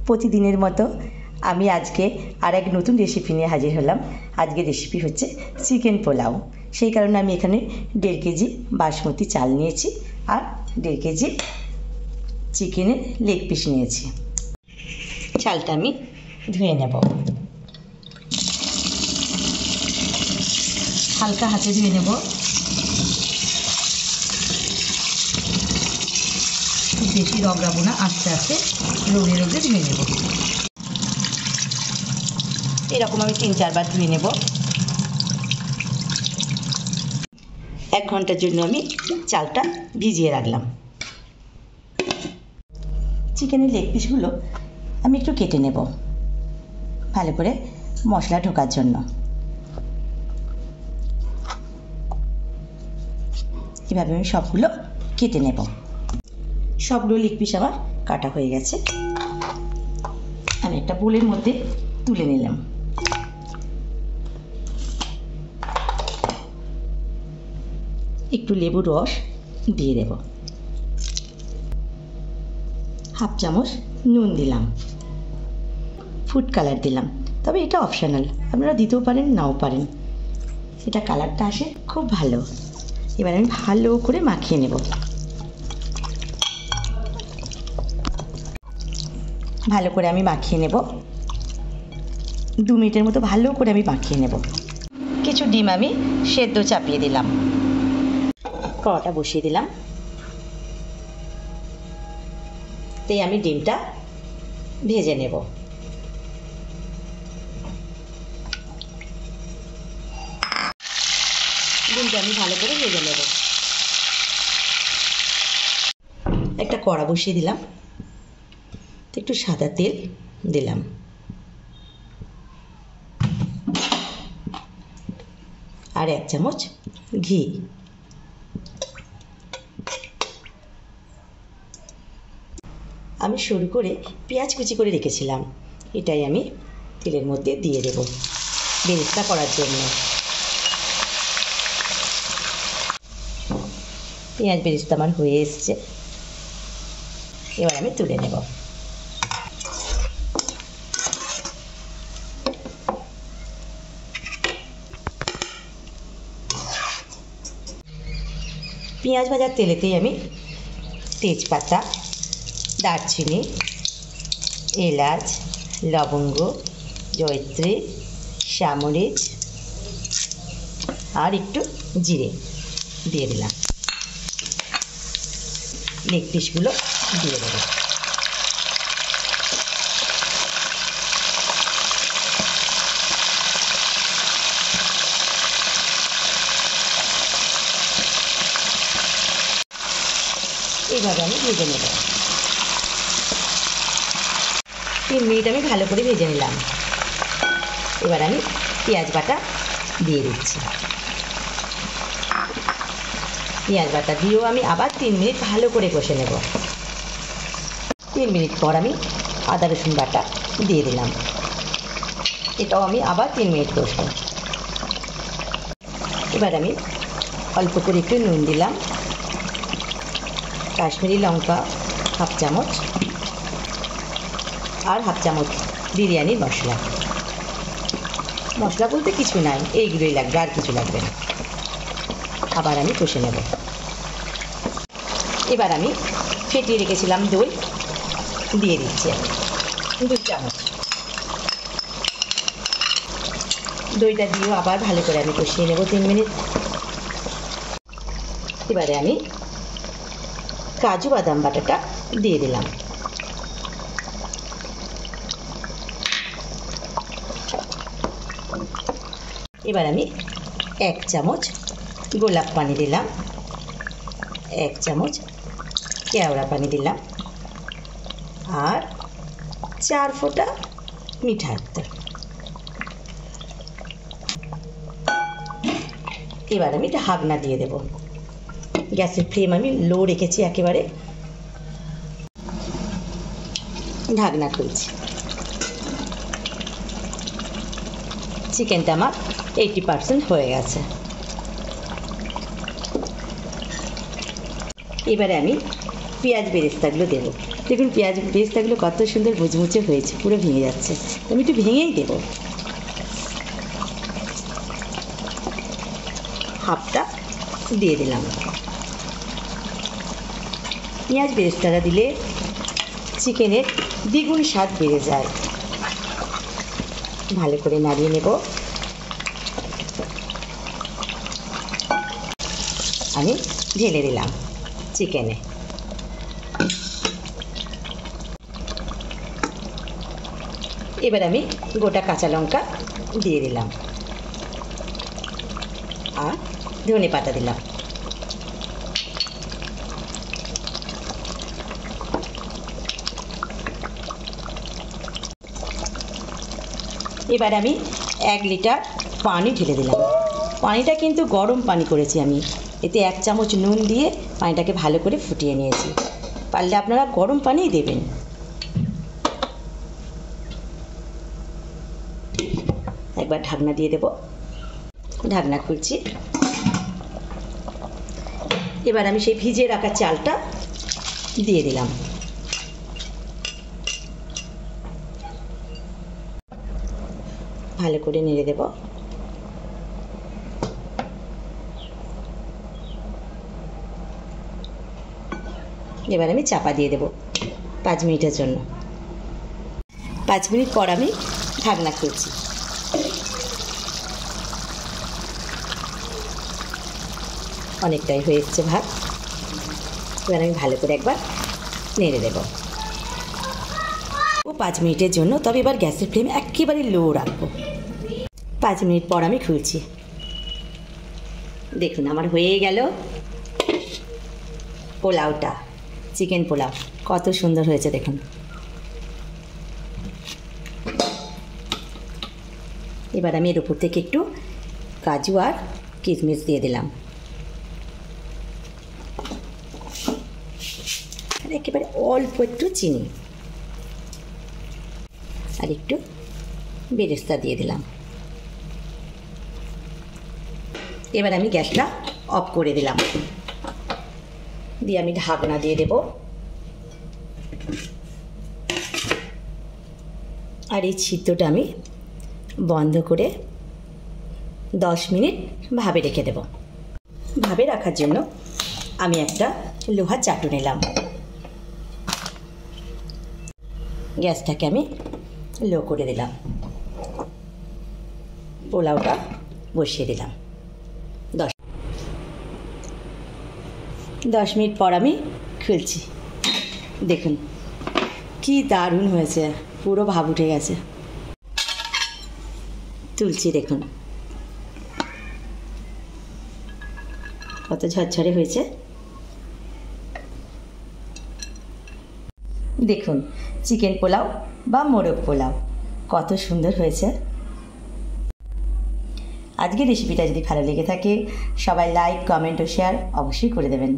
প্রতিদিনের মতো আমি আজকে আর এক নতুন রেসিপি নিয়ে হাজির হলাম। আজকের রেসিপি হচ্ছে চিকেন পোলাও। সেই কারণে আমি এখানে 1.5 কেজি বাসমতি চাল নিয়েছি আর 1.5 কেজি চিকেনের লেগ পিস নিয়েছি। চালটা আমি ধুয়ে নেব, হালকা হাতে ধুয়ে নেব। বেশি রগড়াবো না, আস্তে আস্তে রোগড়ে রোগড়ে ধুয়ে নেব। এরকম আমি 3-4 বার ধুয়ে নেব। 1 ঘন্টার জন্য আমি চালটা ভিজিয়ে রাখলাম। চিকেনের লেগ পিসগুলো আমি একটু কেটে নেব ভালো করে মশলা ঢোকার জন্য। এভাবে আমি সবগুলো কেটে নেব। সবগুলো লেগ পিস আমার কাটা হয়ে গেছে। আমি একটা বোলের মধ্যে তুলে নিলাম। একটু লেবুর রস দিয়ে দেব, হাফ চামচ নুন দিলাম, ফুড কালার দিলাম, তবে এটা অপশনাল, আপনারা দিতেও পারেন নাও পারেন। এটা কালারটা আসে খুব ভালো। এবার আমি ভালো করে মাখিয়ে নেব। ভালো করে আমি মাখিয়ে নেব। 2 মিনিটের মতো ভালো করে আমি মাখিয়ে নেব। কিছু ডিম আমি সেদ্ধ চাপিয়ে দিলাম, কড়াটা বসিয়ে দিলাম। তাই আমি ডিমটা ভেজে নেব। ডিমটা আমি ভালো করে ভেজে নেব। একটা কড়া বসিয়ে দিলাম, একটু সাদা তেল দিলাম, আর 1 চামচ ঘি। আমি সরু করে পেঁয়াজ কুচি করে রেখেছিলাম, এটাই আমি তেলের মধ্যে দিয়ে দেব বেরেস্তা করার জন্য। পেঁয়াজ বেরেস্তা আমার হয়ে এসছে, এবার আমি তুলে নেব। পেঁয়াজ ভাজার তেলেতেই আমি তেজপাতা, দারচিনি, এলাচ, লবঙ্গ, জয়িত্রী, সামরিচ আর একটু জিরে দিয়ে দিলাম। লেগ পিসগুলো দিয়ে দেবো। এইভাবে আমি ভেজে নেব। 3 মিনিট আমি ভালো করে ভেজে নিলাম। এবার আমি পেঁয়াজ বাটা দিয়ে দিচ্ছি। পেঁয়াজ বাটা দিয়েও আমি আবার 3 মিনিট ভালো করে কষে নেব। 3 মিনিট পর আমি আদা রসুন বাটা দিয়ে দিলাম। এটাও আমি আবার 3 মিনিট কষবো। এবার আমি অল্প করে একটু নুন দিলাম, কাশ্মীরি লঙ্কা হাফ চামচ, আর হাফ চামচ বিরিয়ানির মশলা। মশলা বলতে কিছু নাই, এইগুলোই লাগবে, আর কিছু লাগবে না। আবার আমি কষে নেব। এবার আমি ফেটিয়ে রেখেছিলাম দই দিয়ে দিচ্ছি, 2 চামচ। দইটা দিয়েও আবার ভালো করে আমি কষিয়ে নেব 3 মিনিট। এবারে আমি কাজু বাদাম বাটাটা দিয়ে দিলাম। এবার আমি 1 চামচ গোলাপ পানি দিলাম, 1 চামচ কেওড়া পানি দিলাম, আর 4 ফোঁটা মিঠা আতর। এবার আমি ঢাকনা দিয়ে দেব। গ্যাসের ফ্লেম আমি লো রেখেছি একেবারে। ঢাকনা খুলছি। চিকেনটা আমার 80% হয়ে গেছে। এবারে আমি পেঁয়াজ বেরেস্তাগুলো দেব। দেখুন পেস্তাগুলো কত সুন্দর মুচমুচে হয়েছে, পুরো ভেঙে যাচ্ছে। আমি একটু ভেঙেই দেবো, হাফটা দিয়ে দিলাম। পেঁয়াজ বেরেস্তাটা দিলে চিকেনের দ্বিগুণ স্বাদ বেড়ে যায়। ভালো করে নাড়িয়ে নেব। আমি ঢেলে দিলাম চিকেনে। এবার আমি গোটা কাঁচা লঙ্কা দিয়ে দিলাম আর ধনে পাতা দিলাম। এবার আমি 1 লিটার পানি ঢেলে দিলাম। পানিটা কিন্তু গরম পানি করেছি আমি, এতে 1 চামচ নুন দিয়ে পানিটাকে ভালো করে ফুটিয়ে নিয়েছি। পারলে আপনারা গরম পানিই দেবেন। একবার ঢাকনা দিয়ে দেব, ঢাকনা খুলছি। এবার আমি সেই ভিজিয়ে রাখা চালটা দিয়ে দিলাম। ভালো করে নেড়ে দেব। এবার আমি চাপা দিয়ে দেব 5 মিনিটের জন্য। 5 মিনিট পর আমি ঢাকনা খুলছি। অনেকটাই হয়ে এসছে ভাত। এবার আমি ভালো করে একবার নেড়ে দেব 5 মিনিটের জন্য। তবে এবার গ্যাসের ফ্লেম একেবারে লো রাখবো। 5 মিনিট পর আমি খুলছি। দেখুন আমার হয়ে গেল পোলাওটা, চিকেন পোলাও। কত সুন্দর হয়েছে দেখুন। এবার আমি এর উপর থেকে একটু কাজু আর কিশমিশ দিয়ে দিলাম। আর একেবারে অল্প একটু চিনি আর একটু বেরেস্তা দিয়ে দিলাম। এবার আমি গ্যাসটা অফ করে দিলাম, দিয়ে আমি ঢাকনা দিয়ে দেব। আর এই ছিদ্রটা আমি বন্ধ করে 10 মিনিট ভাপে রেখে দেব। ভাপে রাখার জন্য আমি একটা লোহার চাটু নিলাম। গ্যাসটাকে আমি লো করে দিলাম। পোলাওটা বসিয়ে দিলাম। 10 মিনিট পর আমি খুলছি। দেখুন কি দারুণ হয়েছে, পুরো ভাপ উঠে গেছে। তুলছি, দেখুন কত ঝরঝরে হয়েছে। দেখুন চিকেন পোলাও বা মোরগ পোলাও কত সুন্দর হয়েছে। আজকের রেসিপিটা যদি ভালো লেগে থাকে সবাই লাইক, কমেন্ট ও শেয়ার অবশ্যই করে দেবেন।